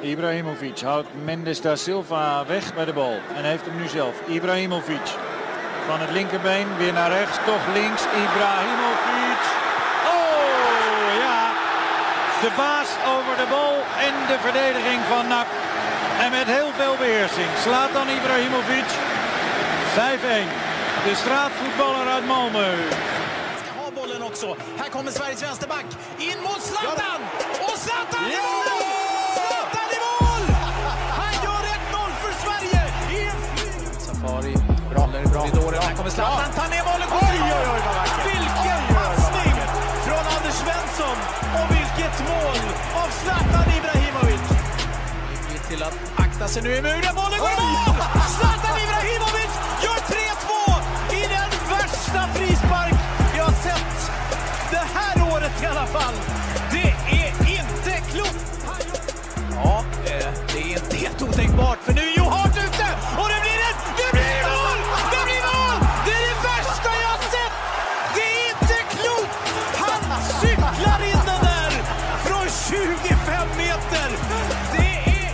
Ibrahimovic houdt Mendes da Silva weg bij de bal en heeft hem nu zelf. Ibrahimovic van het linkerbeen weer naar rechts, toch links. Ibrahimovic. Oh ja, de baas over de bal en de verdediging van NAC. En met heel veel beheersing slaat dan Ibrahimovic. 5-1. De straatvoetballer uit Malmö. Ska ha bollen också. Här kommer Sveriges vänsterback. In mot Zlatan! Och Zlatan i mål! Zlatan i mål! Han gör 1-0 för Sverige! Safari, bra. Här kommer Zlatan, tar ner bollen. Vilken passning från Anders Svensson! Och vilket mål av Zlatan Ibrahimovic! Till att akta sig nu i muren. Bollen går i mål! Zlatan Ibrahimovic gör 3-2 i den värsta frispark jag har sett det här året i alla fall. Det är inte klokt. Ja, det är inte helt otänkbart för nu är Joe Hart ute och det blir mål! Det blir mål! Det är det värsta jag har sett! Det är inte klokt! Han cyklar in den där från 25 meter. Det är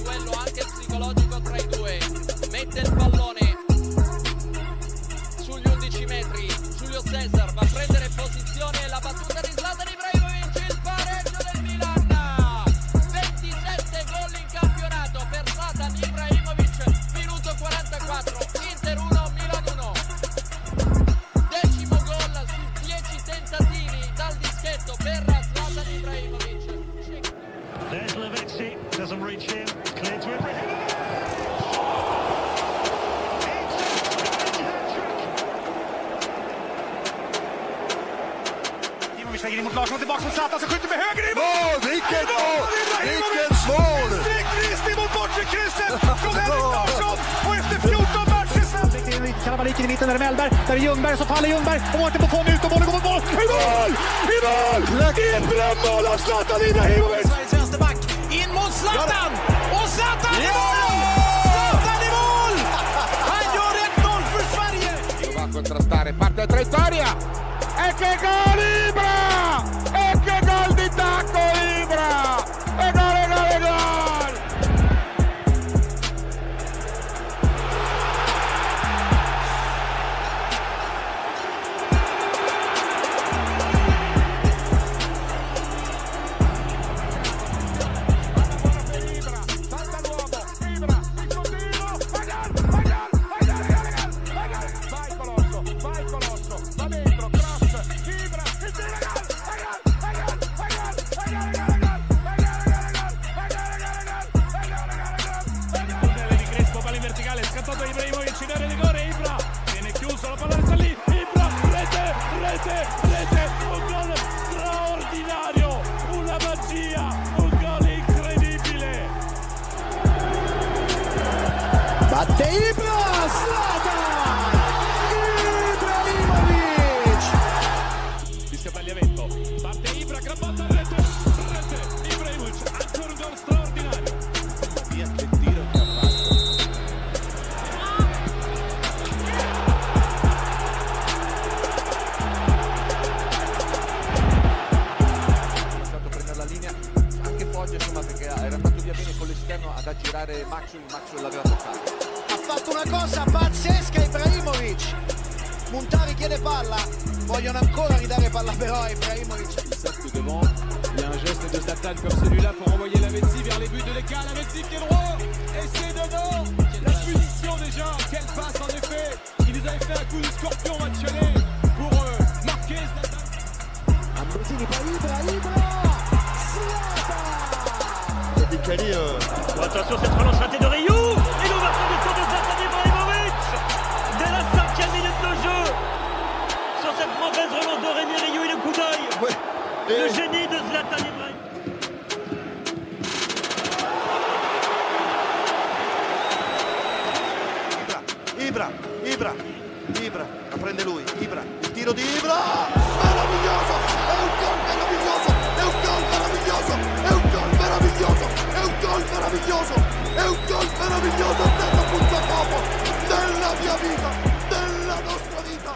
duello anche psicologico tra i due, mette il pallone sugli 11 metri, Giulio Cesar va a prendere posizione, la battuta di Zlatan Ibrahimovic, il pareggio del Milan, 27 gol in campionato per Zlatan Ibrahimovic, minuto 44, Inter 1, Milan 1, decimo gol su 10 tentativi dal dischetto per Zlatan Ibrahimovic. There's Lavezzi, doesn't reach him, clear to Ibrahimovic. Ibrahimovic lägger in mot Larsson, tillbaka mot Zlatan som skjuter med höger i mål! Vilket mål! Vilket mål! Sträckvisning mot bortre krysset från Henrik Larsson och efter 14 matcher snabbt. Karabalik i mitten, där är Mellberg, där är Ljungberg, så faller Ljungberg och Mårten på 2 minuter, bollen går mot mål! I mål! I mål! Ett drömmål av Zlatan Ibrahimovic! Sveriges vänsterback, in mot Zlatan! Och Zlatan i mål! Zlatan i mål! Han gör 1-0 för Sverige! Va a contrastare, parte la traiettoria! E che gol Ibra! E che gol di tacco Ibra! E gol, e gol, e gol! Scattato Ibrahimovic in area di rigore, Ibra viene chiuso, la palla resta lì, Ibra, rete, un gol straordinario, una magia, un gol incredibile. Batte Ibra! Zlatan! Ibrahimovic! Fischia tagliamento, parte Ibra, gran palla, rete, Ibrahimovic, ancora un gol straordinario. Via che tiro che ha fatto. Insomma, perché era andato via bene con l'esterno ad aggirare Maxwell l'aveva toccato. Ha fatto una cosa pazzesca Ibrahimovic. Montari chiede palla, vogliono ancora ridare palla però a Ibrahimovic. Il saute devant, il y a un geste de Zlatan comme celui-là pour envoyer Lavezzi vers les buts de l'écart. Lavezzi pied droit et c'est dedans. La punition déjà, quelle passe en effet. Il nous avait fait un coup de scorpion match aller pour marquer Zlatan. Ambrosini per Ibra, Attention, cette relance ratée de Ryu et l'ouverture du tour de Zlatan Ibrahimovic dès la 5e minute de jeu. Sur cette mauvaise relance de Rémi Ryu et le coup d'œil, le génie de Zlatan Ibrahimovic. Ibra, la prende lui, Ibra, il tiro di Ibra, meraviglioso, è un gol meraviglioso, è un gol meraviglioso, è un gol meraviglioso, è un gol meraviglioso, è un gol meraviglioso, è il punto a capo della mia vita, della nostra vita.